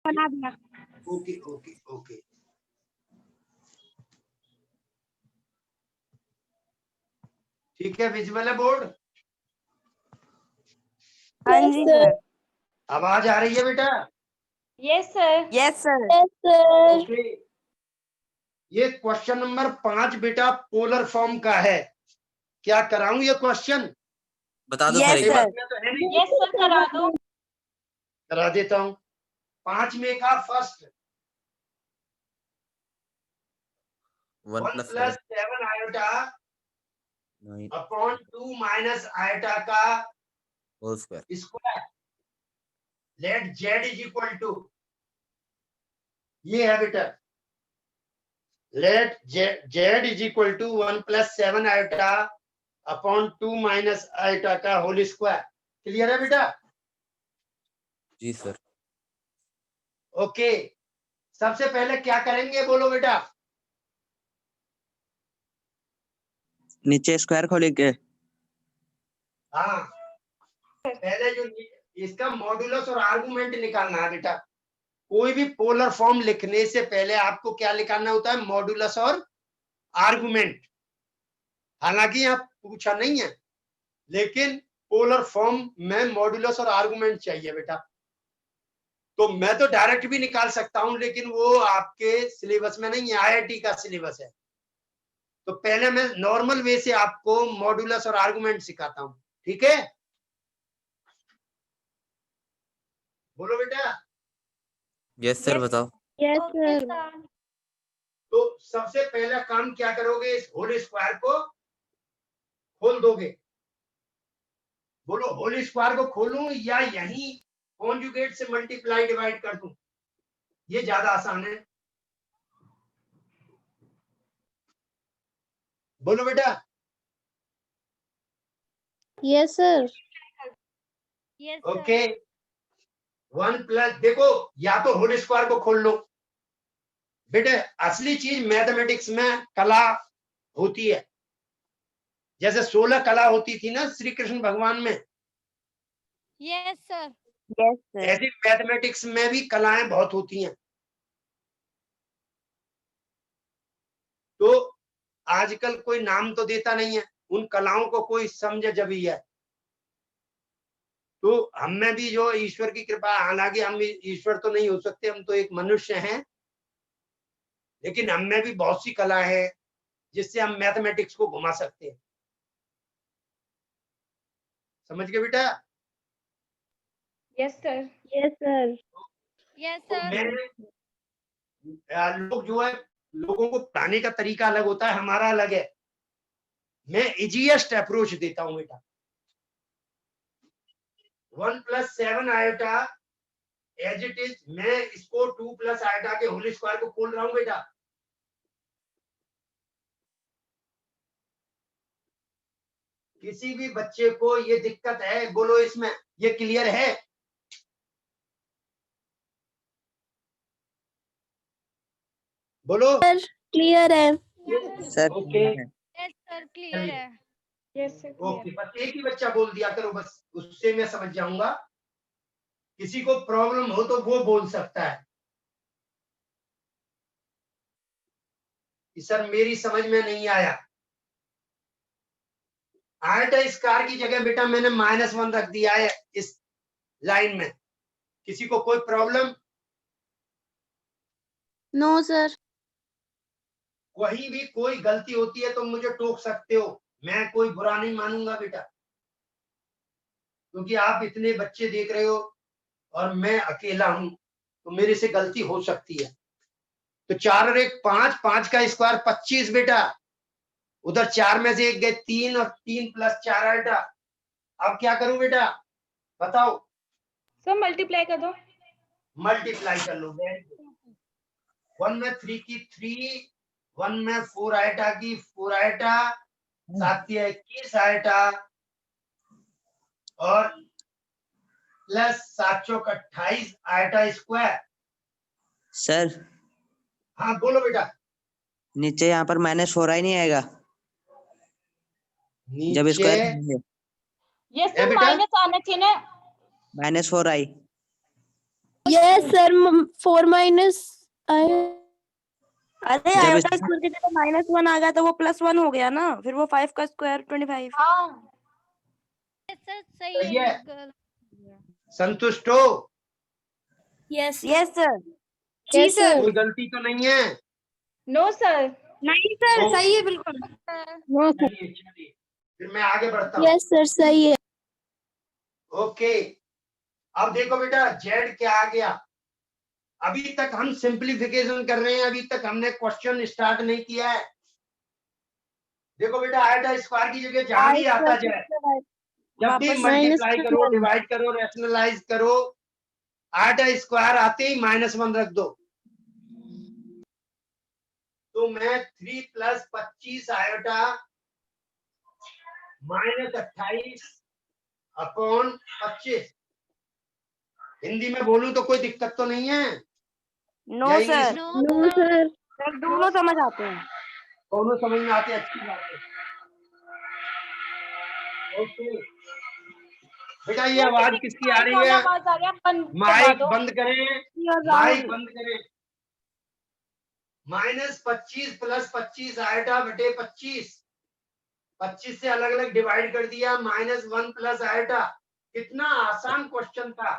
बना दिया। Okay okay okay, ठीक है, विजुअल है बोर्ड? हाँ जी सर। आवाज आ रही है बेटा? Yes sir. Yes sir. Okay, ये क्वेश्चन नंबर 5 बेटा पोलर फॉर्म का है। क्या कराऊं ये क्वेश्चन? बता दो Yes, सर एक sir. बार। में तो है नहीं, यस सर करा दो। करा देता हूं। 5 में का first 1 1 plus plus 7 iota 9 upon 2 minus iota का whole square. Square, let z is equal to, ये है बेटा, let z is equal to 1 plus 7 iota upon 2 minus iota का होल स्क्वायर। क्लियर है बेटा? जी सर। ओके, सबसे पहले क्या करेंगे बोलो बेटा? नीचे स्क्वायर खोलेंगे। हाँ, पहले जो इसका मॉड्यूलस और आर्गुमेंट निकालना है बेटा। कोई भी पोलर फॉर्म लिखने से पहले आपको क्या निकालना होता है? मॉड्यूलस और आर्गुमेंट। हालांकि यहाँ पूछा नहीं है, लेकिन पोलर फॉर्म में मॉड्यूलस और आर्गुमेंट चाहिए बेटा। तो मैं तो डायरेक्ट भी निकाल सकता हूं, लेकिन वो आपके सिलेबस में नहीं है, आईआईटी का सिलेबस है। तो पहले मैं नॉर्मल वे से आपको मॉड्यूलस और आर्गुमेंट सिखाता हूं, ठीक है? बोलो बेटा। यस सर, बताओ। Yes sir. तो सबसे पहला काम क्या करोगे? इस होल स्क्वायर को खोल दोगे। बोलो, होल स्क्वायर को खोलूं या यहीं कॉन्जुगेट से मल्टीप्लाई डिवाइड कर दूं? ये ज्यादा आसान है। बोलो बेटा। Yes sir. ओके, 1 प्लस, देखो या तो होल स्क्वायर को खोल लो बेटे। असली चीज मैथमेटिक्स में कला होती है, जैसे 16 कला होती थी ना श्री कृष्ण भगवान में, यस सर। Yes sir. ऐसी मैथमेटिक्स में भी कलाएं बहुत होती हैं। तो आजकल कोई नाम तो देता नहीं है, उन कलाओं को कोई समझे जब ही है। तो हम में भी जो ईश्वर की कृपा, हालांकि हम ईश्वर तो नहीं हो सकते, हम तो एक मनुष्य हैं, लेकिन हम में भी बहुत सी कला है जिससे हम मैथमेटिक्स को घुमा सकते हैं। समझ गए बेटा? Yes sir. Yes sir. Yes तो सर। मैं लोग जो है, लोगों को पढ़ाने का तरीका अलग होता है, हमारा अलग है। मैं इजीएस्ट अप्रोच देता हूं बेटा। 1 plus 7 iota as it is, मैं इसको 2 प्लस आयोटा के होल स्क्वायर को खोल रहा हूं बेटा। किसी भी बच्चे को ये दिक्कत है बोलो इसमें? ये क्लियर है? बोलो। क्लियर है। Sir okay, yes sir clear है। यस सर ओके, बस एक ही बच्चा बोल दिया करो, बस उससे मैं समझ जाऊंगा। किसी को प्रॉब्लम हो तो वो बोल सकता है कि सर मेरी समझ में नहीं आया। आयोटा स्क्वायर की जगह बेटा मैंने -1 रख दिया है इस लाइन में। किसी को कोई प्रॉब्लम? No sir. कहीं भी कोई गलती होती है तो मुझे टोक सकते हो, मैं कोई बुरा नहीं मानूंगा बेटा, क्योंकि आप इतने बच्चे देख रहे हो और मैं अकेला हूं, तो मेरे से गलती हो सकती है। तो 4 और 1 5, 5 का स्क्वायर 25 बेटा। उधर 4 में से 1 गए 3, और 3 प्लस 4 आयोटा। अब क्या करूं बेटा बताओ? सर मल्टीप्लाई कर दो। मल्टीप्लाई कर लो। 1 में 3 की 3, 1 में 4 आयोटा की 4 आयोटा, 7 की 21 आयोटा, और प्लस 7 चौक 28 आयोटा स्क्वायर। सर हाँ बोलो बेटा। नीचे यहाँ पर -4 ही नहीं आएगा जब नीचे स्क्वायर करेंगे? यस है सर बेटा? माइनस आना चाहिए ना। -4 आई। Yes, sir. 4 minus I. अरे जब आयोटा स्क्वायर की जगह -1 आ गया तो वो +1 हो गया ना, फिर वो 5 का स्क्वायर 25। हाँ सर सही सही है है। संतुष्ट हो? yes yes sir. जी सर कोई गलती तो नहीं है? नो सर नहीं सर ओ- सही है बिल्कुल। नो सर चलिए चलिए, फिर मैं आगे बढ़ता हूँ। यस सर सही है ओके, अब देखो बेटा जेड क्या आ गया। अभी तक हम सिंप्लीफिकेशन कर रहे हैं, अभी तक हमने क्वेश्चन स्टार्ट नहीं किया है। देखो बेटा आयोटा स्क्वायर की जगह जहां भी आता जाए, जब भी वापस मल्टीप्लाई -1 करो, डिवाइड करो, रैशनलाइज करो, आयोटा स्क्वायर आते ही -1 रख दो। तो मैं 3 + 25 आयोटा -28 अपॉन 25 हिंदी में बोलूं तो कोई दिक्कत तो नहीं है? नो या sir. English no sir sir दोनों समझ आते हैं। दोनों समझ में आते हैं, अच्छी बात है। ओके बेटा ये आवाज किसकी आ रही है? आवाज आ रही है बंद करवा माइक दो बंद करें, और माइक राहुल बंद करें। -25 + 25 आयोटा बटे 25, 25 से अलग अलग डिवाइड कर दिया, -1 + आयोटा। कितना आसान क्वेश्चन था,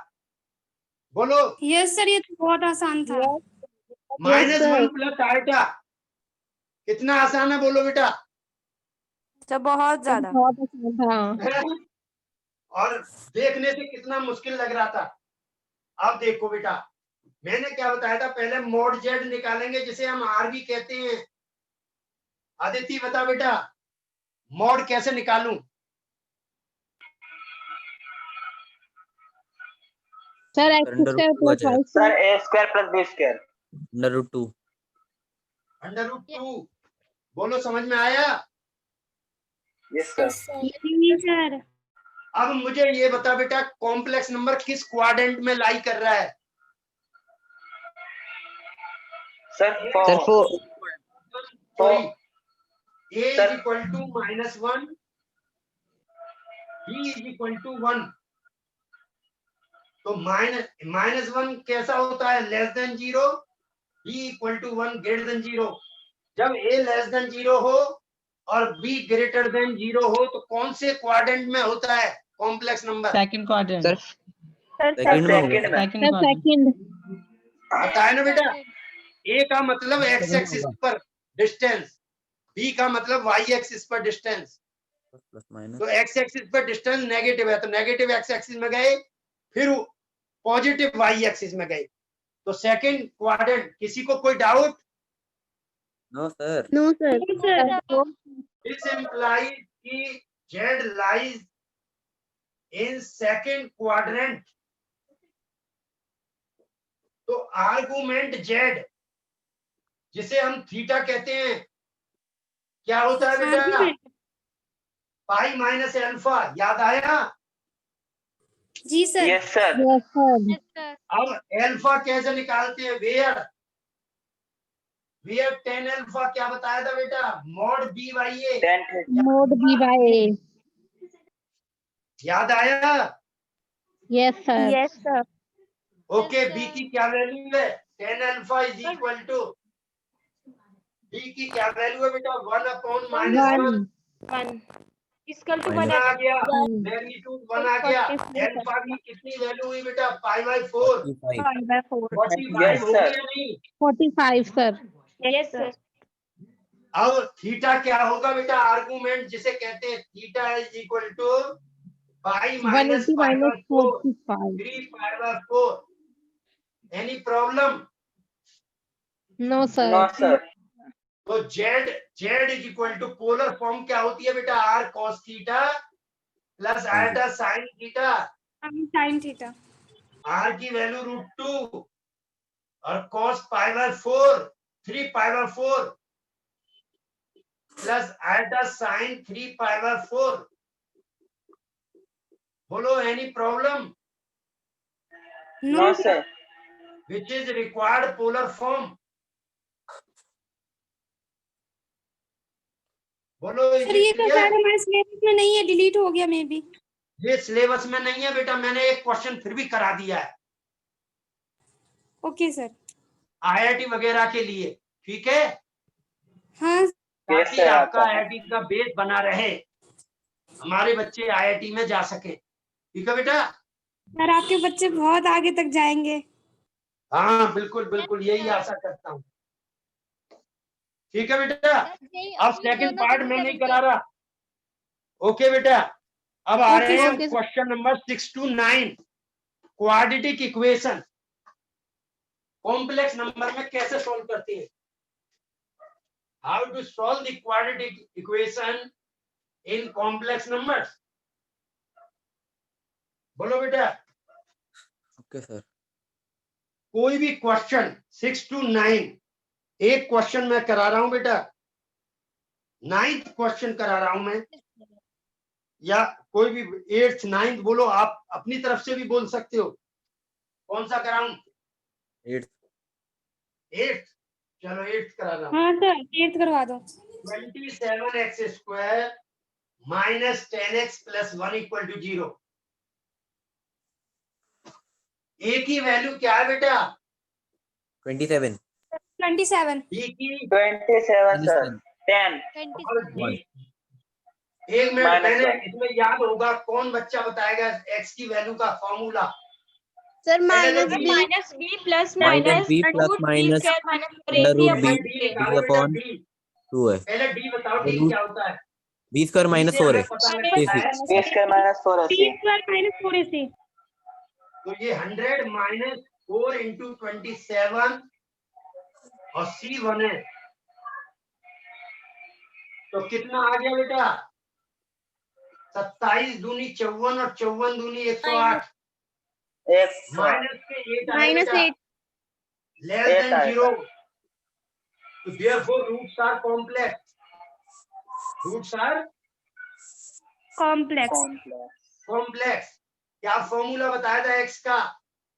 बोलो। यस सर ये तो बहुत आसान था। -1 + आयोटा कितना आसान है, बोलो बेटा। सर बहुत ज्यादा। बहुत आसान था और देखने से कितना मुश्किल लग रहा था। अब देखो बेटा मैंने क्या बताया था, पहले मोड जेड निकालेंगे जिसे हम आर भी कहते हैं। आदित्य बता बेटा मोड कैसे निकालूं? सर √2 आ जाएगा। Sir a² + b²। √2। √2 बोलो, समझ में आया? Yes sir. सर अब मुझे ये बता बेटा कॉम्प्लेक्स नंबर किस क्वाड्रेंट में लाई कर रहा है? Sir sir 4 sorry, a = -1, b = 1। तो -1 कैसा होता है? <0, b = 1 <0। जब a <0 हो और b <0 हो तो कौन से क्वाड्रेंट में होता है complex number? Second quadrant sir second में होगा। सेकंड में। सेकंड क्वाड्रेंट बताया ना बेटा, a का मतलब x एक्सिस पर डिस्टेंस, b का मतलब y एक्सिस पर डिस्टेंस। प्लस माइनस तो x एक्सिस पर डिस्टेंस नेगेटिव है तो नेगेटिव x एक्सिस में गए, फिर पॉजिटिव y एक्सिस में गए। तो सेकंड क्वाड्रेंट, किसी को कोई doubt? No sir. No sir this implies कि z lies in second quadrant। तो आर्गुमेंट z जिसे हम थीटा कहते हैं क्या होता है बेटा? Pi minus alpha. याद आया? जी sir. Yes sir. Yes sir अब अल्फा कैसे निकालते हैं? वेयर tan अल्फा क्या बताया था बेटा? mod b/a। tan theta. Mode b/a याद आया? Yes sir yes sir. Okay, b की क्या वैल्यू है? tan अल्फा = बी की क्या वैल्यू है बेटा? 1/-1 1 इक्वल टू Minus 1 आ गया, 1 मैग्नीट्यूड 1 आ गया। अल्फा की कितनी वैल्यू हुई बेटा? π/4। 45। 45 Yes, हो sir. गया नहीं? 45 सर यस सर अब थीटा क्या होगा बेटा? आर्गुमेंट जिसे कहते हैं theta = pi minus 180 π/4 -45 3 π/4। Any problem? No sir no sir. तो z = पोलर फॉर्म क्या होती है बेटा? r cos theta plus iota sin theta. Sine theta. r की वैल्यू √2 और cos π/4 3 π/4 प्लस आयोटा sin 3 π/4। बोलो any problem? No sir. Which is required polar form? बोलो sir ये तो शायद हमारे सिलेबस में नहीं है, डिलीट हो गया मे बी। ये सिलेबस में नहीं है बेटा, मैंने एक क्वेश्चन फिर भी करा दिया है। Okay sir. IIT वगैरह के लिए, ठीक है, हाँ ताकि sir, आपका आता है। IIT का बेस बना रहे, हमारे बच्चे IIT में जा सके, ठीक है बेटा। सर, आपके बच्चे बहुत आगे तक जाएंगे। हाँ बिल्कुल बिल्कुल, यही आशा करता हूँ, ठीक है बेटा। अब सेकंड पार्ट में नहीं करा रहा, ओके बेटा। अब आ रहे हैं question number 6 to 9, quadratic equation complex number में कैसे सॉल्व करती है, how to solve the quadratic equation in complex numbers, बोलो बेटा। Okay sir. कोई भी क्वेश्चन 6 to 9, एक क्वेश्चन मैं करा रहा हूं बेटा, 9th क्वेश्चन करा रहा हूं मैं, या कोई भी 8th 9th बोलो, आप अपनी तरफ से भी बोल सकते हो, कौन सा कराऊं? 8th, चलो 8th करा रहा हूं। हाँ सर, 8 करवा दो। 27x² minus 10x plus 1 equal to 0। A की वैल्यू क्या है बेटा? 27 27। बी की 27 sir, 10 और डी, एक मिनट, Minus मैंने 1. इसमें याद होगा, कौन बच्चा बताएगा एक्स की वैल्यू का फॉर्मूला? सर पहले तो minus b plus minus b plus minus under root b D upon 2 है। पहले डी बताओ, डी रूट क्या होता है? बी स्क्वायर माइनस 4 है। पता लगता है, b square minus 4ac, 4ac। तो ये 100 माइनस 4 इंटू 27 और सी 1 है, तो कितना आ गया बेटा? 27 दूनी 54 और 54 दूनी 108, माइनस के 8 माइनस 8 लेस देन 0, तो therefore roots are complex, roots are complex. Complex. क्या फॉर्मूला बताया था एक्स का?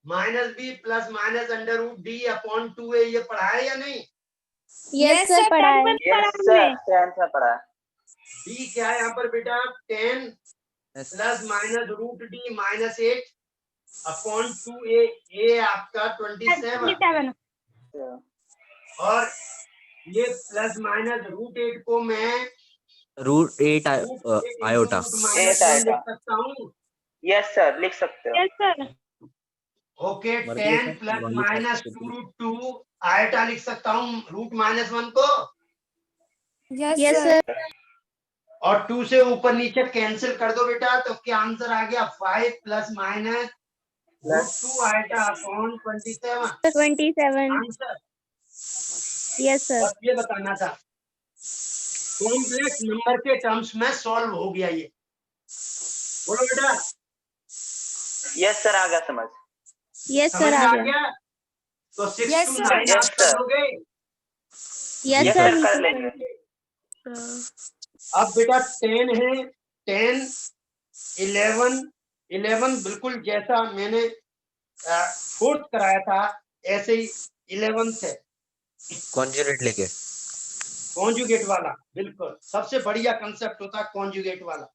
Minus b plus minus under root D upon 2a, ये पढ़ा है या नहीं? यस सर पढ़ा है। yes sir, 10 से पढ़ा है। डी क्या है यहाँ पर बेटा? 10 plus minus root D minus 8 upon 2a, a आपका 27, और ये प्लस माइनस रूट 8 को मैं रूट 8 आयोटा माइनस 1 लिख सकता हूँ, yes sir, लिख सकते हो। Yes sir. ओके। मर गया 10 था, प्लस वाली माइनस बात 2 रूट 2 आयटा लिख सकता हूँ रूट माइनस 1 को, यस सर। और 2 से ऊपर नीचे कैंसिल कर दो बेटा, तो क्या आंसर आ गया? 5 plus minus root 2 iota upon 27 27। Answer. Yes sir. बस ये बताना था, कॉम्प्लेक्स नंबर के टर्म्स में सॉल्व हो गया ये, बोलो बेटा। yes sir, आ गया समझ। यस समझ सर में आ आ गया। गया? तो 6 Yes, to sir. 9 Yes, आप कर sir. लोगे? यस yes सर sir, कर लेंगे। अब बेटा 10 है, 10 11 बिल्कुल जैसा मैंने 4th कराया था ऐसे ही 11th है, कॉन्जुगेट लेके। कॉन्जुगेट वाला, बिल्कुल सबसे बढ़िया कंसेप्ट होता है कॉन्जुगेट वाला।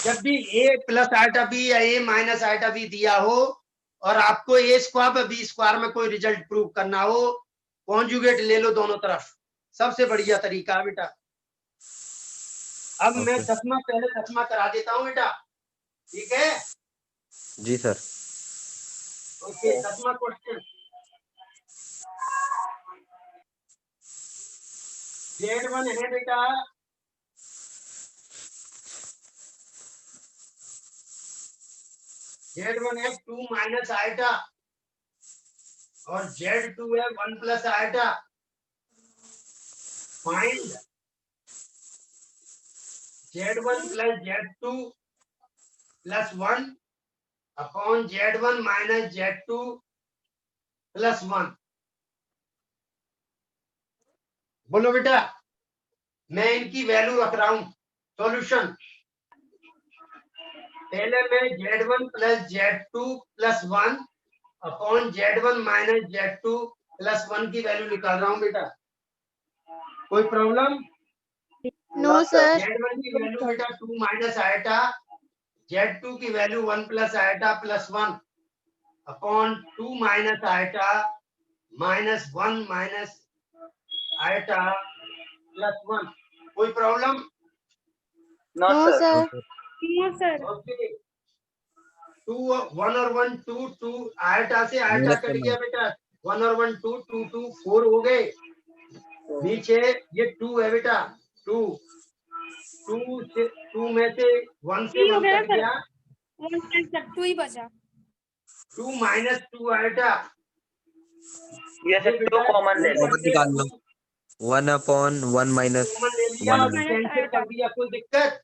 जब भी a प्लस आइटा बी या a माइनस आइटा बी दिया हो और आपको a स्क्वायर पर b स्क्वायर में कोई रिजल्ट प्रूव करना हो, कॉन्जुगेट ले लो दोनों तरफ, सबसे बढ़िया तरीका है बेटा। अब मैं Okay. 10वां पहले 10वां करा देता हूँ बेटा, ठीक है? जी सर। ओके, 10वां क्वेश्चन, Z1 है बेटा, Z1 है 2 माइनस आइटा और Z2 है 1 plus iota. Find Z1 plus Z2 plus 1 upon Z1 minus Z2 plus 1। बोलो बेटा, मैं इनकी वैल्यू रख रहा हूं, सॉल्यूशन। पहले मैं Z1 plus Z2 plus 1 upon Z1 minus Z2 plus 1 की वैल्यू निकाल रहा हूं बेटा, कोई प्रॉब्लम? No sir. Z1 की वैल्यू बेटा 2 माइनस आइटा, Z2 की value 1 plus iota plus 1, upon 2 minus iota minus 1 minus iota plus 1। कोई problem? No no sir sir no sir okay. 2 1 और 1 2 2 आयटा से आयटा माइनस कट करना गया है। बेटा। 1 और 1 2 2 2 4 हो गए। नीचे ये 2 है बेटा। 2 2 से 2 में से 1 से 1 कट गया। 2 ही बचा 2 माइनस 2 आयटा। यस ये सर 2 बेटा कॉमन ले कॉमन लेंगे निकाल लो। 1/1 माइनस कॉमन ले लिया 1 और कैंसिल कर दिया। कोई दिक्कत?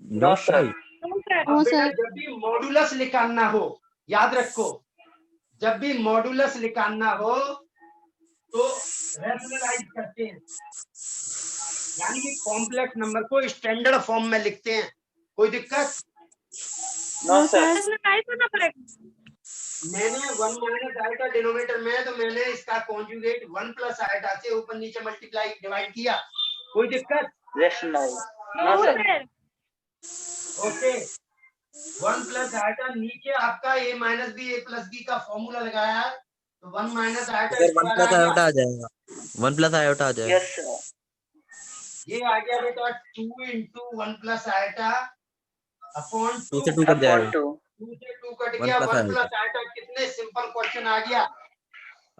No no sir. सर अब नो बेटा सर जब भी मॉडुलस निकालना हो, याद रखो, जब भी मॉडुलस निकालना हो तो रैशनलाइज करते हैं, यानी कि कॉम्प्लेक्स नंबर को स्टैंडर्ड फॉर्म में लिखते हैं। कोई दिक्कत? नो सर करना पड़ेगा मैंने 1 माइनस आयटा डिनोमिनेटर में है, तो मैंने इसका कॉन्जुगेट 1 प्लस आयटा से ऊपर नीचे मल्टीप्लाई डिवाइड किया। कोई दिक्कत? Rationalise no sir okay. 1 plus iota नीचे आपका a minus b a plus b का फॉर्मूला लगाया है, तो 1 माइनस आयटा सर 1 स्क्वायर आ प्लस गया। आयोटा आ जाएगा। 1 प्लस आयोटा आ जाएगा। यस सर ये आ गया बेटा 2 इंटू 1 प्लस आयटा अपॉन 2 2। से 2 कट अपॉन जाएगा। 2 2 से 2 कट 1 गया। Plus 1 iota. प्लस आयटा कितने सिंपल क्वेश्चन आ गया।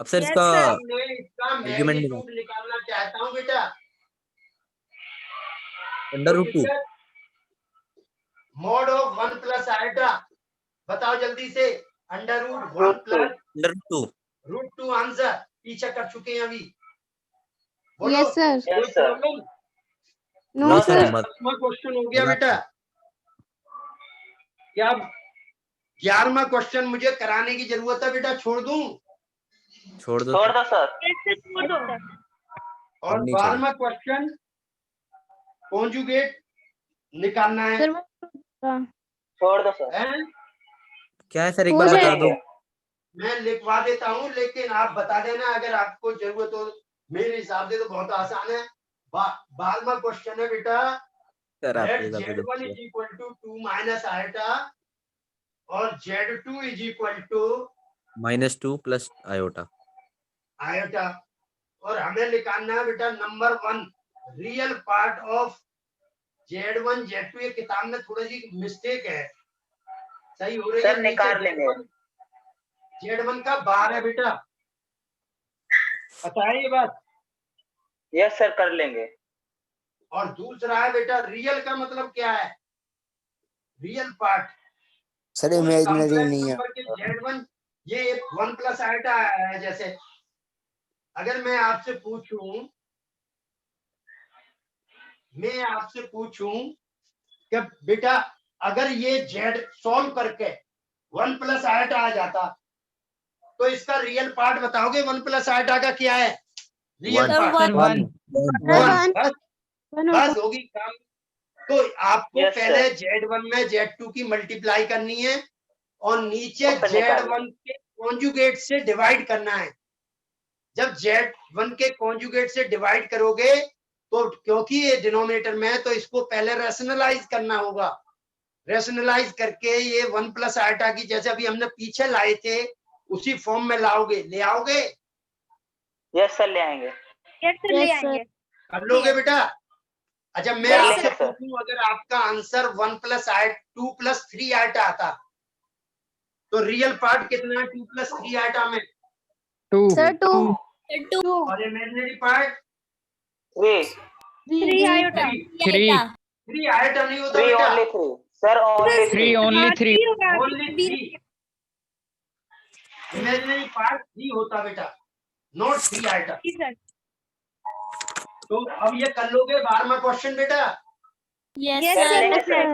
अब सर इसका अब मैं इसका आर्ग्यूमेंट निकाल मैग्नीट्यूड निकालना चाहता हूँ बेटा। अंडर कोई रूट 2 दिक्कत? मॉड ऑफ 1 प्लस आयटा बताओ जल्दी से। Under root 1 root 2 plus under root 2। Root 2 answer पीछे कर चुके हैं अभी। बोलो यस सर कोई yes sir problem? No no sir sir sir मत 10वां क्वेश्चन हो गया मजाक बेटा। कर। क्या 11वां क्वेश्चन मुझे कराने की जरूरत है बेटा? छोड़ दूं? छोड़ दो छोड़ सर। दो सर छोड़ दो और अब नहीं छोड़। 12वां क्वेश्चन कॉन्जुगेट निकालना है, सर वो छोड़ दो सर हैं? क्या है सर एक हो बार बता जाएगा। दो। लेंगे मैं लिखवा देता हूं, लेकिन आप बता देना अगर आपको जरूरत हो। मेरे हिसाब से तो बहुत आसान है। 12वां क्वेश्चन है बेटा। सर आपके लेट हिसाब से तो Z1 is equal to 2 minus iota और Z2 is equal to -2 plus iota. Iota. और हमें निकालना है बेटा number 1 real part of Z1 Z2। ये किताब में थोड़ी सी मिस्टेक है, सही हो रही है। सर नीचे निकाल लेंगे Z1 का बार है बेटा, पता है ये बात। यस सर कर लेंगे और दूसरा है बेटा रियल का मतलब क्या है? रियल पार्ट सर इमेजिनरी नहीं है। नंबर के Z1 ये 1 प्लस आयटा आया है। जैसे अगर मैं आपसे पूछूं कि बेटा अगर ये Z सॉल्व करके 1 प्लस आयटा आ जाता, तो इसका रियल पार्ट बताओगे 1 प्लस आयटा का क्या है? Real One. पार्ट 1 1। बस वन बस होगी काम। तो आपको Yes, पहले sir. Z1 में Z2 की मल्टीप्लाई करनी है और नीचे और फिर निकालना। Z1 के कॉन्जुगेट से डिवाइड करना है। जब Z1 के कॉन्जुगेट से डिवाइड करोगे तो क्योंकि ये डिनोमिनेटर में है तो इसको पहले रैशनलाइज करना होगा। रैशनलाइज करके ये 1 प्लस आयटा की जैसे अभी हमने पीछे लाए थे उसी फॉर्म में लाओगे। ले आओगे? यस सर ले आएंगे यस सर ले Yes, sir. आएंगे कर लोगे बेटा? अच्छा मैं कर आपसे लेंगे सर पूछूं अगर आपका आंसर 1 प्लस 2 प्लस 3 आयटा आता तो रियल पार्ट कितना है 2 प्लस 3 आयटा में? सर 2 और इमेजिनरी पार्ट 3 3 आयोटा 3 आयटा नहीं होता 3 बेटा, ओनली 3 सर ओनली 3 ओनली 3 होगा ओनली 3। इमेजिनरी पार्ट 3 होता बेटा, नॉट 3 आयटा। जी सर तो अब ये कर लोगे 12वां क्वेश्चन बेटा। यस कर सर लेंगे सर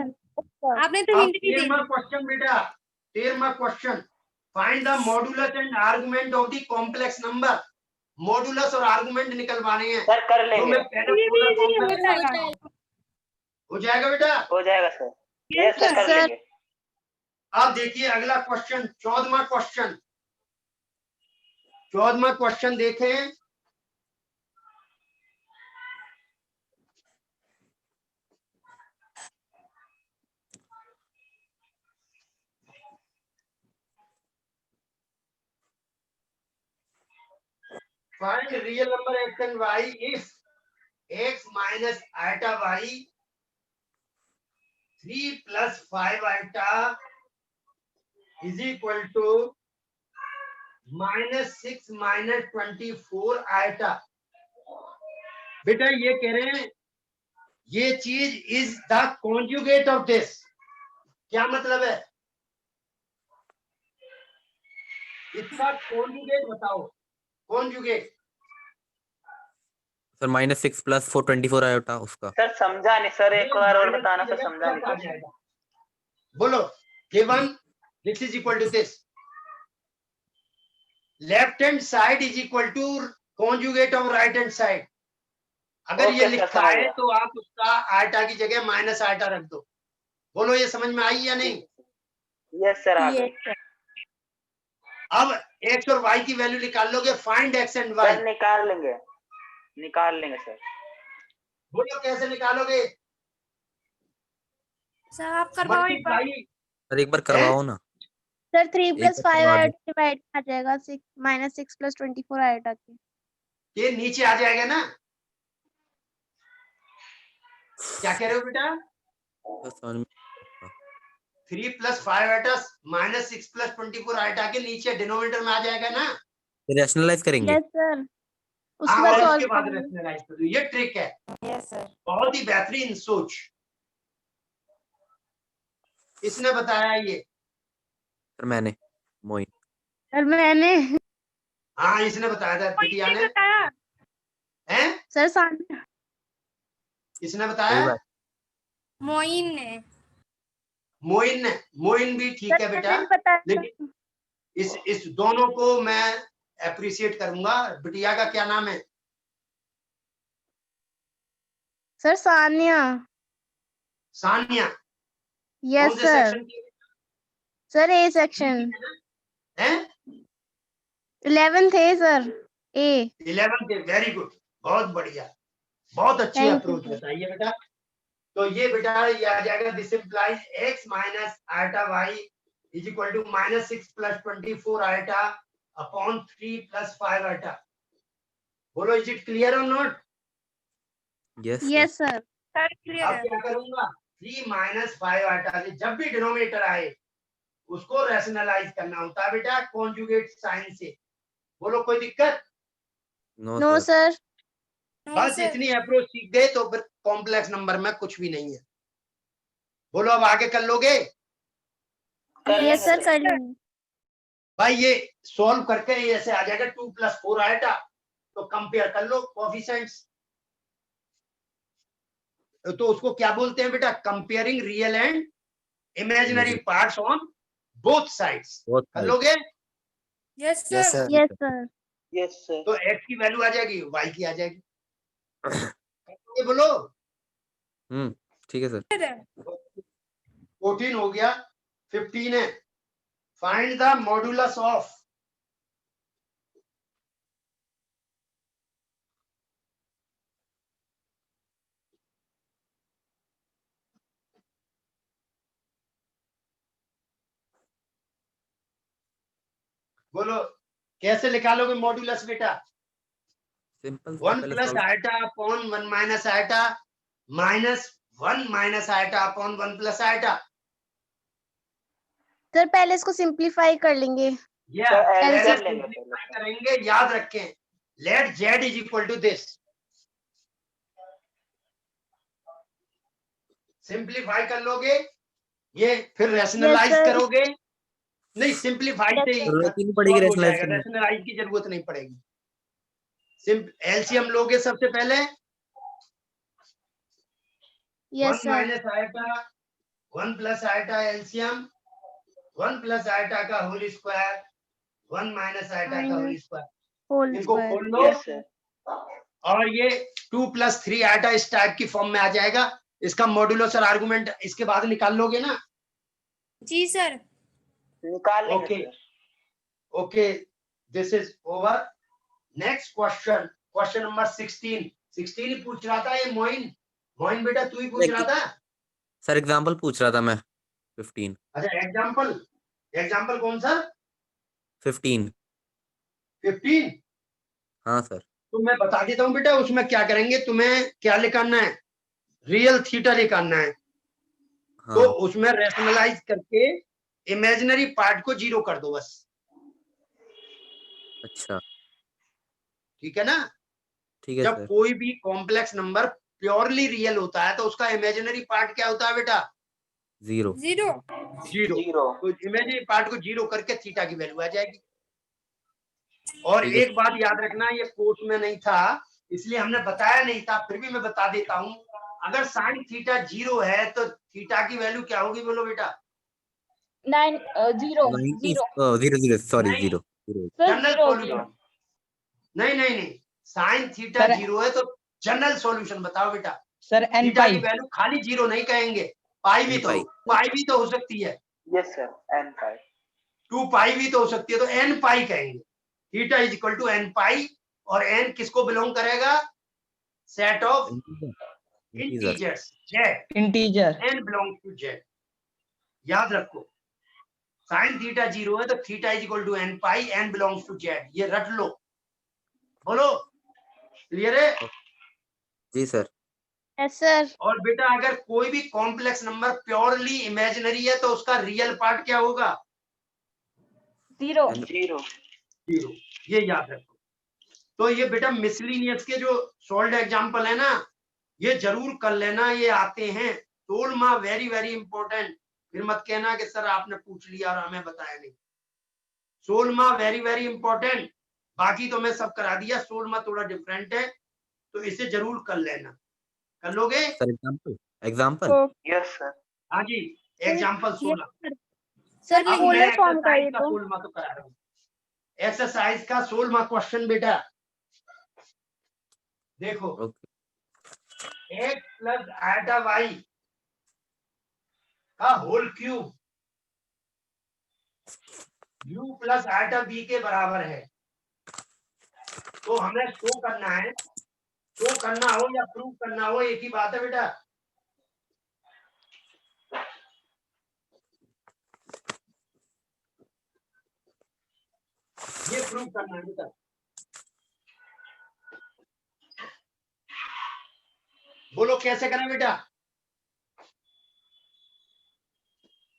आपने तो अब हिंट भी दी 13वां क्वेश्चन बेटा। 13वां question find the modulus and argument of the complex number. Modulus और आर्गुमेंट निकलवाने हैं। सर कर तो लेंगे मैं पहले पोलर फॉर्म में हो जाएगा हो जाएगा बेटा। हो जाएगा सर यस सर Yes, कर sir. लेंगे अब देखिए अगला क्वेश्चन 14वां क्वेश्चन। 14वां क्वेश्चन देखें। find real number x and y if x minus iota y 3 plus 5 iota is equal to -6 minus 24 iota। बेटा ये कह रहे हैं ये चीज is the conjugate of this. क्या मतलब है इसका कॉन्जुगेट बताओ। कॉन्जुगेट सर -6 + 424 आयोटा उसका। सर समझा नहीं सर, एक बार और बताना सर, समझा नहीं क्वेश्चन। बोलो given this is equal to this, left hand side is equal to conjugate of right hand side. अगर ये ओके, लिखा समझ है गया। तो आप उसका आटा की जगह माइनस आटा रख दो। बोलो ये समझ में आई या नहीं? यस सर, आ गई। Yes, sir. अब एक्स और वाई की वैल्यू निकाल लोगे। Find x and y. Sir निकाल लेंगे सर। बोलो कैसे निकालोगे? सर आप करवाओ एक बार। मल्टीप्लाई। सर एक बार करवाओ ना। सर 3 एक + बार 5 करवा दो। आयोटा डिवाइड आ जाएगा 6 -6 + 24 आयोटा के। ये नीचे आ जाएगा ना? क्या कह रहे हो बेटा? तो समझ में 3 + 5 आटा -6 + 24 आटा के नीचे डिनोमिनेटर में आ जाएगा ना? रैशनलाइज करेंगे। यस सर उसके हाँ, बाद और सॉल्व उसके बाद करेंगे। रैशनलाइज कर दो। ये ट्रिक है, Yes, sir. बहुत ही बेहतरीन सोच। इसने बताया ये। सर मैंने मोइन। सर मैंने हाँ इसने बताया था बिटिया ने। बताया। हैं? सर सामने इसने सही बताया। बात। मोइन ने। मोइन ने। मोइन भी ठीक है बेटा, मैंने बताया। लेकिन इस दोनों को मैं अप्रिशिएट करूंगा। बिटिया का क्या नाम है? सर सानिया। सानिया। यस कौन से सर। सेक्शन की सर ए सेक्शन है? 11th है सर ए। 11 के। वेरी गुड, बहुत बढ़िया, बहुत अच्छी Thank you, अप्रोच sir. बताइए बेटा। तो ये बेटा ये आ जाएगा दिस इंप्लाइज x माइनस आटा y इज इक्वल टू -6 + 24 आटा अपॉन 3 + 5 आटा। बोलो इज इट क्लियर और not? Yes yes sir. Sir अब क्लियर है। क्या करूंगा? 3 - 5 आटा से जब भी डिनोमिनेटर आए उसको रैशनलाइज करना होता है बेटा कॉन्जुगेट साइन से। बोलो कोई दिक्कत? No sir. बस इतनी अप्रोच सीख गए तो फिर कॉम्प्लेक्स नंबर में कुछ भी नहीं है। बोलो अब आगे कर लोगे? यस सर कर लेंगे। भाई ये सॉल्व करके ये ऐसे आ जाएगा 2 + 4 आएगा, तो कंपेयर कर लो कोएफिशिएंट्स। तो उसको क्या बोलते हैं बेटा? Comparing real and imaginary parts on both sides. कर लोगे? Yes Yes, sir. Yes sir. Yes sir. तो x की वैल्यू आ जाएगी, y की आ जाएगी। ये बोलो ठीक है सर। 14 हो गया, 15 है। फाइंड द मॉड्यूलस ऑफ बोलो कैसे निकालोगे मॉड्यूलस बेटा? Simple 1 + eta upon 1 - eta -1 - eta upon 1 + eta. Sir पहले इसको सिंपलीफाई कर लेंगे। या सर, पहले LCM लेंगे सिंपलीफाई करेंगे। याद रखें let z is equal to this. Simplify कर लोगे ये, फिर रैशनलाइज sir. करोगे। नहीं सिंपलीफाई से ही जरूरत ही नहीं पड़ेगी solve हो रैशनलाइज जाएगा, करने की। रैशनलाइज की जरूरत नहीं पड़ेगी। एलसीएम लोगे सबसे पहले। Yes 1 sir. - Eta 1 + eta LCM 1 + eta का होल स्क्वायर 1 - आयटा का होल स्क्वायर। होल इनको स्क्वायर। खोल लो यस सर। और ये 2 + 3 आयटा इस टाइप की फॉर्म में आ जाएगा। इसका मॉड्यूलस और आर्गुमेंट इसके बाद निकाल लोगे ना? जी सर। निकाल लेंगे okay sir. Okay this is over. Next question, question number 16 ही पूछ रहा था ये मोइन बेटा, तू ही पूछ रहा था। सर एग्जांपल पूछ रहा था मैं। 15 अच्छा एग्जांपल कौन सा? 15 15 हाँ सर। तो मैं बता देता हूँ बेटा, उसमें क्या करेंगे, तुम्हें क्या निकालना है, रियल थीटा निकालना है। तो हाँ उसमें रैशनलाइज करके इमेजिनरी पार्ट को 0 कर दो बस, अच्छा ठीक है ना। ठीक है जब सर। कोई भी कॉम्प्लेक्स नंबर प्योरली रियल होता है तो उसका इमेजिनरी पार्ट क्या होता है बेटा, 0। 0। 0 तो इमेजिनरी पार्ट को 0 करके थीटा की वैल्यू आ जाएगी। और ठीक है एक बात याद रखना, ये कोर्स में नहीं था इसलिए हमने बताया नहीं था, फिर भी मैं बता देता हूँ, अगर साइन थीटा 0 है तो थीटा की वैल्यू क्या होगी, बोलो बेटा। 90 0 सॉरी नहीं, 0 जनरल सॉल्यूशन, नहीं, साइन थीटा 0 है तो जनरल सॉल्यूशन बताओ बेटा। सर एन थीटा पाई की वैल्यू खाली 0 नहीं कहेंगे, पाई भी तो, पाई। पाई भी तो हो सकती है, yes sir n pi 2 pi भी तो हो सकती है, तो एन पाई कहेंगे। Theta is equal to n pi, और एन किसको बिलोंग करेगा, set of integers z, integer n belongs to z. याद रखो, साइन थीटा 0 है तो theta is equal to n pi, n belongs to z, ये रट लो। बोलो क्लियर है। जी सर। Yes sir. और बेटा अगर कोई भी कॉम्प्लेक्स नंबर प्योरली इमेजिनरी है तो उसका रियल पार्ट क्या होगा, 0 0। ये याद रखो। तो ये बेटा मिसलिनियस के जो सॉल्व एग्जांपल है ना, ये जरूर कर लेना, ये आते हैं। टोलमा वेरी वेरी इंपॉर्टेंट, फिर मत कहना कि सर आपने पूछ लिया और हमें बताया नहीं। सोलमा वेरी वेरी इंपॉर्टेंट, बाकी तो मैं सब करा दिया, सोलमा थोड़ा डिफरेंट है, तो इसे जरूर कर लेना। कर लोगे सर एग्जांपल यस सर हाँ जी, एग्जांपल 16। सर अब मैं पोलर फॉर्म का एक्सरसाइज ये का तो 16वां तो करा रहा हूँ। एक्सरसाइज का 16वां क्वेश्चन बेटा देखो, okay. x plus iota y का whole cube u plus iota b के बराबर है। तो हमें शो करना है, शो करना हो या प्रूव करना हो एक ही बात है बेटा। ये प्रूव करना है बेटा। बोलो कैसे करें बेटा।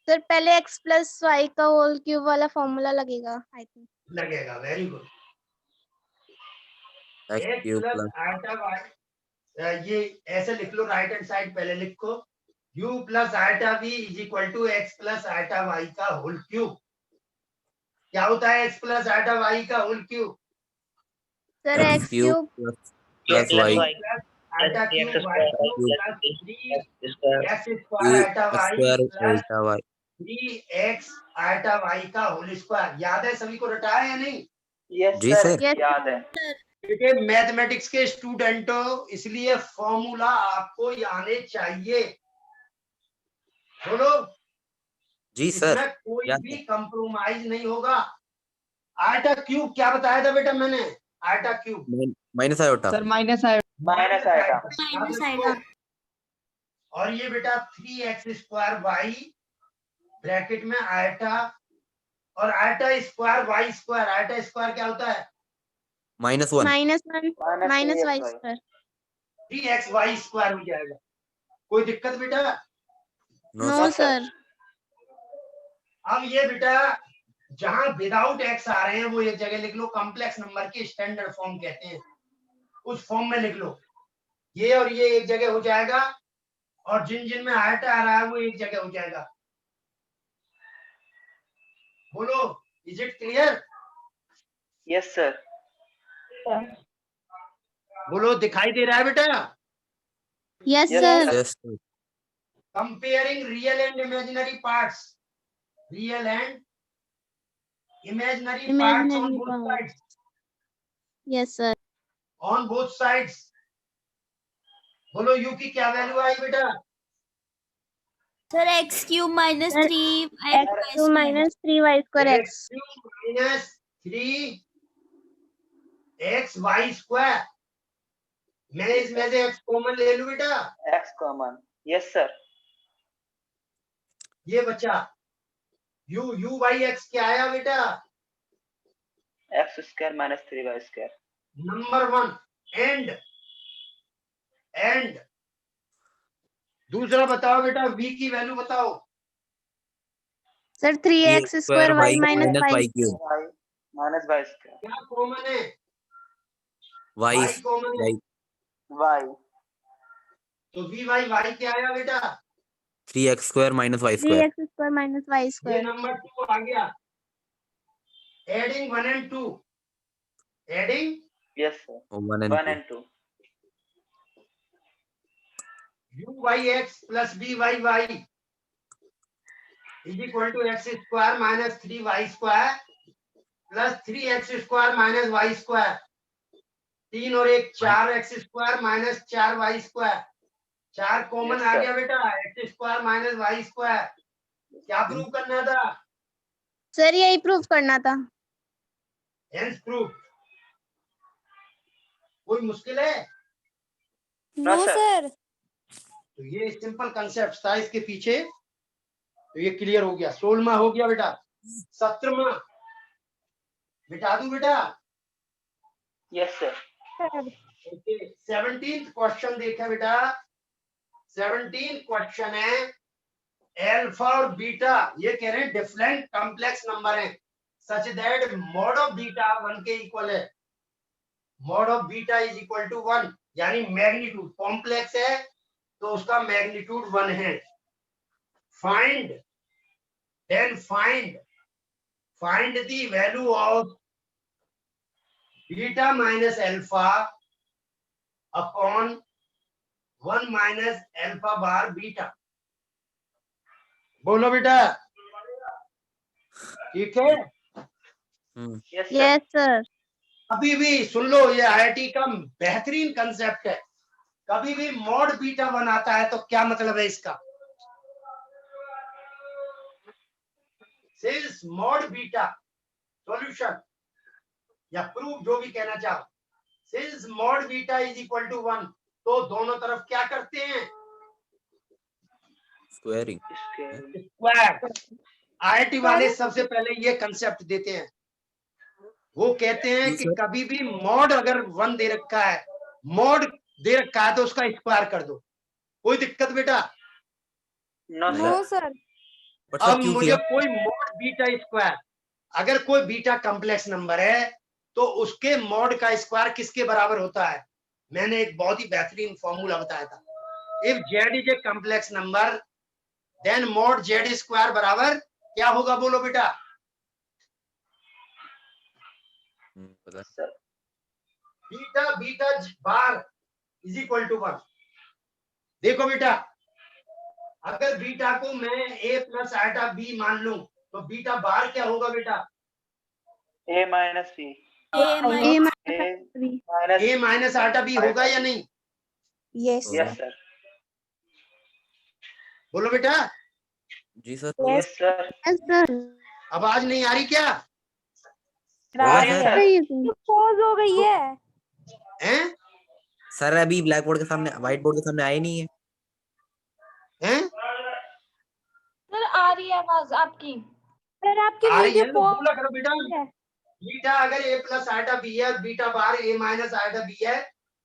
सर पहले x प्लस वाई का होल क्यूब वाला फॉर्मूला लगेगा आई थिंक। लगेगा, very good. x x cube plus plus iota y, ये ऐसे लिख लो, राइट हैंड साइड पहले लिखो, u plus iota v is equal to x plus iota y का होल क्यूब। क्या होता है x प्लस आयटा y का whole cube, sir x x cube cube plus y plus iota cube y cube plus 3x square iota y square plus अल्टा y। 3x iota y का whole square. याद है सभी को, रटा है या नहीं। यस जी सर सर। यस याद है बेटे मैथमेटिक्स के स्टूडेंट हो इसलिए फॉर्मूला आपको आने चाहिए। बोलो, जी सर इसमें कोई याद भी है। कंप्रोमाइज नहीं होगा। आयटा क्यूब क्या बताया था बेटा मैंने, iota cube minus iota. Sir minus आयो माइनस आएगा याद रखो। और ये बेटा 3x स्क्वायर वाई ब्रैकेट में आयटा, और iota square y square, iota square क्या होता है, -1। -1 minus y 3xy square. 3x y square हो जाएगा। कोई दिक्कत बेटा। No no sir. सर। अब ये बेटा जहां विदाउट एक्स आ रहे हैं वो एक जगह लिख लो, कॉम्प्लेक्स नंबर के स्टैंडर्ड फॉर्म कहते हैं, उस फॉर्म में लिख लो। ये और ये एक जगह हो जाएगा, और जिन जिन में आयटा आ रहा है वो एक जगह हो जाएगा। बोलो, is it clear. Yes sir बोलो, दिखाई दे रहा है बेटा। Yes Yes, sir. Yes sir. Comparing real and imaginary parts, real and imaginary parts on imaginary both part. sides, yes sir. on both sides। बोलो u की क्या वैल्यू आई बेटा, sir x cube minus sir 3 x cube minus 3y square x। Minus 3xy square. मैं इसमें से x common ले लूं बेटा, एक्स कॉमन यस सर ये बचा u बाई x क्या आया बेटा, x square minus 3y square number 1 and दूसरा बताओ बेटा, v की वैल्यू बताओ। Sir 3x square y minus minus 5। Y cube y minus y square क्या कॉमन है? वाई y कॉमन है, वाई y तो y क्या आया बेटा? 3x square minus y square 3x square minus y ये स्क्वायर। नंबर 2 आ गया। Adding 1 and 2, adding yes sir 1 and 1 2 and 2 uyx plus byy is equal to x square minus 3y square plus 3x square minus y square। 3 और 1 4x square minus 4y square. 4 common Yes, आ sir. गया बेटा, x square minus y square. क्या prove करना था? सर यही prove करना था। Hence proof. कोई मुश्किल है? No, no sir. सर। तो ये सिंपल कंसेप्ट था इसके पीछे, तो ये क्लियर हो गया। 16वां हो गया बेटा। 17वां मिटा दूं बेटा? yes sir okay. 17th question देखा बेटा। 17th क्वेश्चन है अल्फा और बीटा, ये कह रहे हैं डिफरेंट कॉम्प्लेक्स नंबर है such that mod of beta 1 के इक्वल है। Mod of beta is equal to 1, यानी मैग्नीट्यूड कॉम्प्लेक्स है तो उसका मैग्नीट्यूड 1 है। Find then find the value of beta minus alpha upon 1 minus alpha bar beta. बोलो बेटा, ठीक है? yes sir yes sir. अभी भी सुन लो, ये आईआईटी का बेहतरीन कंसेप्ट है। कभी भी मॉड बीटा बनाता है तो क्या मतलब है इसका? सिंस मॉड बीटा सॉल्यूशन या प्रूफ जो भी कहना चाहो, since mod beta is equal to 1, तो दोनों तरफ क्या करते हैं? Squaring square. आईआईटी वाले सबसे पहले ये कंसेप्ट देते हैं। वो कहते हैं कि कभी भी मॉड अगर 1 दे रखा है, मॉड दे रखा है तो उसका स्क्वायर कर दो। कोई दिक्कत बेटा? no sir no sir. But अब सर क्यों मुझे किया? कोई मॉड बीटा स्क्वायर, अगर कोई बीटा कॉम्प्लेक्स नंबर है तो उसके मॉड का स्क्वायर किसके बराबर होता है? मैंने एक बहुत ही बेहतरीन फॉर्मूला बताया था। If z is a complex number then mod z square बराबर क्या होगा? बोलो बेटा। पता sir beta bar is equal to 1। देखो बेटा, अगर बीटा को मैं a प्लस आइटा b मान लूं तो बीटा बार क्या होगा बेटा? a minus b a a minus a minus iota b होगा या नहीं? यस yes sir बोलो बेटा। जी sir yes sir yes sir. आवाज नहीं आ रही क्या? होगा yes सर। sir पॉज हो गई है। हैं? सर अभी ब्लैक बोर्ड के सामने व्हाइट बोर्ड के सामने आए नहीं है। हैं? सर आ रही है आवाज आपकी। सर आपकी आ रही वीडियो है तो बोला करो बेटा। है। बीटा अगर a प्लस आइटा b है, beta bar a minus iota b है,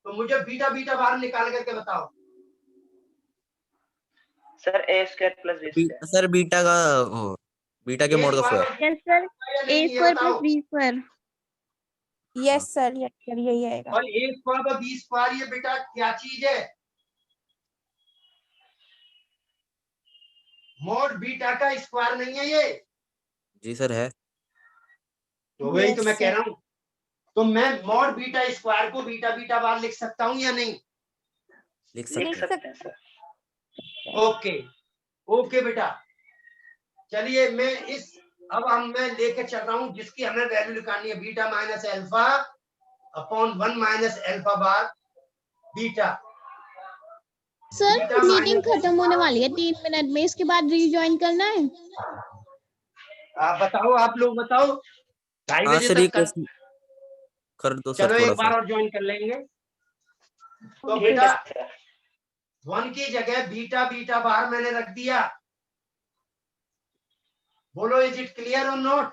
तो मुझे बीटा बार निकाल करके बताओ। sir a square plus b square sir beta का बीटा के मोड का square. Yes sir. A square plus b square. Yes sir यही आएगा। और a स्क्वायर और b स्क्वायर ये बेटा क्या चीज है? मॉड बीटा का स्क्वायर नहीं है ये। जी सर है। तो वही तो Yes, मैं कह sir. रहा हूँ। तो मैं मॉड बीटा स्क्वायर को बीटा बार लिख सकता हूँ या नहीं? लिख लिख सकते हैं। सकते हैं sir ओके ओके बेटा, चलिए मैं मैं लेके चल रहा हूँ जिसकी हमें वैल्यू निकालनी है, beta minus alpha upon 1 minus alpha bar beta. Sir beta meeting minus खत्म होने वाली है 3 मिनट में, इसके बाद रीजॉइन करना है। आप बताओ, आप लोग बताओ। 2:30 हाँ बजे सर ये तक कर, क्वेश्चन कर दो सर चलो थोड़ा एक बार सा। और ज्वाइन कर लेंगे। तो ठीक बेटा है sir 1 की जगह बीटा बार मैंने रख दिया। बोलो इज इट क्लियर और not?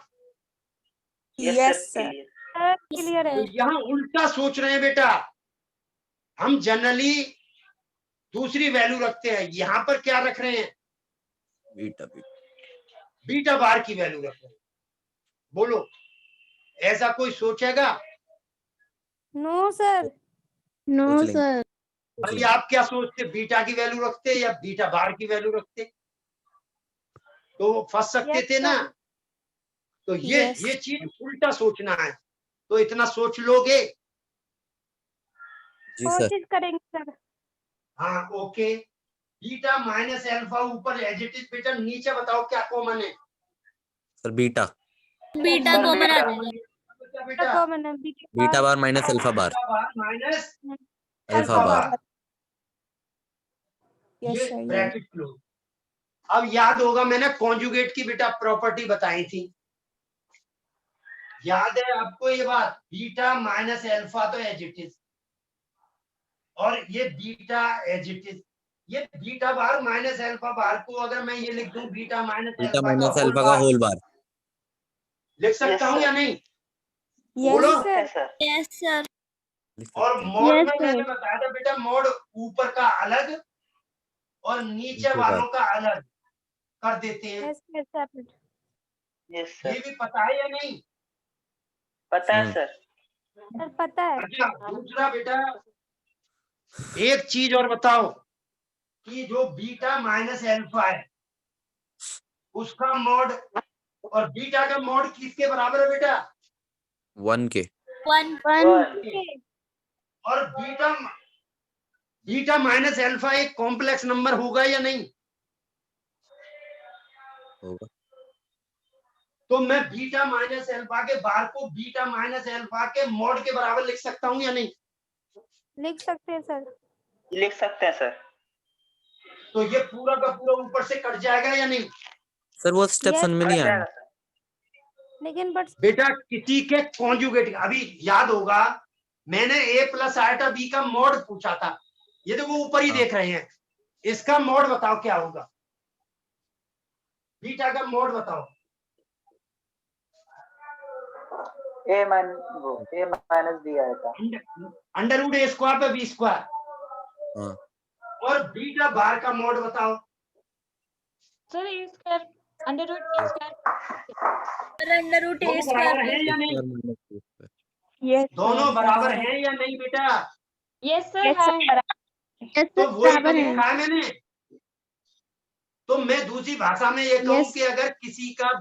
yes Yes, sir sir. clear sir clear तो है। यहाँ उल्टा सोच रहे हैं बेटा, हम जनरली दूसरी वैल्यू रखते हैं, यहाँ पर क्या रख रहे हैं, बीटा बीटा बार की वैल्यू रख रहे हैं। बोलो, ऐसा कोई सोचेगा? No sir. नो सोच लेंगे। सर। भाई आप क्या सोचते, बीटा की वैल्यू रखते या बीटा बार की वैल्यू रखते? तो फंस सकते Yes, थे ना। sir. तो ये Yes. ये चीज उल्टा सोचना है, तो इतना सोच लोगे? जी सर। कोशिश करेंगे सर। हाँ ओके। बीटा माइनस अल्फा ऊपर एज इट इज, बेटा नीचे बताओ क्या कॉमन है? Sir beta beta sir, common beta. आ जाएगा। क्या बेटा? कॉमन है beta bar minus alpha bar beta bar minus alpha bar. ये ब्रैकेट क्लोज। अब याद होगा मैंने कॉन्जुगेट की बेटा प्रॉपर्टी बताई थी, याद है आपको ये बात? बीटा माइनस अल्फा तो एज इट इज, और ये बीटा एज इट इज। ये बीटा बार माइनस अल्फा बार को अगर मैं ये लिख दूं beta minus beta minus alpha का होल बार। लिख सकता Yes, हूं sir. या नहीं? यस बोलो। सर। Sir yes sir. और मोड Yes, में sir. मैंने बताया था बेटा, मोड ऊपर का अलग और नीचे नीचे का। वालों का अलग कर देते हैं। Yes yes sir. यस ये सर भी पता है या नहीं? पता है सर। सर पता है। अच्छा दूसरा बेटा, एक चीज और बताओ कि जो बीटा माइनस अल्फा है उसका मोड और बीटा का मोड किसके बराबर है बेटा? 1 के। 1 वन और बीटा माइनस अल्फा एक कॉम्प्लेक्स नंबर होगा या नहीं? होगा। तो मैं बीटा माइनस अल्फा के बार को बीटा माइनस अल्फा के मोड के बराबर लिख सकता हूं या नहीं? लिख सकते हैं सर। लिख सकते हैं सर। तो ये पूरा का पूरा ऊपर से कट जाएगा या नहीं? सर वो स्टेप Yes, समझ में नहीं आया। लेकिन बट बेटा किसी के कॉन्जुगेट, अभी याद होगा मैंने a प्लस आइटा b का मोड पूछा था, ये देखो ऊपर ही हाँ। देख रहे हैं, इसका मोड बताओ क्या होगा? बीटा का मोड बताओ। ए माइनस बी आएगा। अंडर रूट ए स्क्वायर पे बी स्क्वायर। हाँ। और बीटा बार का मोड बताओ। Sir a square under root A square. Under root ए दोनों बराबर हैं या नहीं? यस दोनों बराबर हैं या नहीं बेटा? यस सर यस है। सर। यस तो सर वही तो बराबर है। लिखा है मैंने। तो मैं दूसरी भाषा में ये कहूं Yes. कि अगर किसी का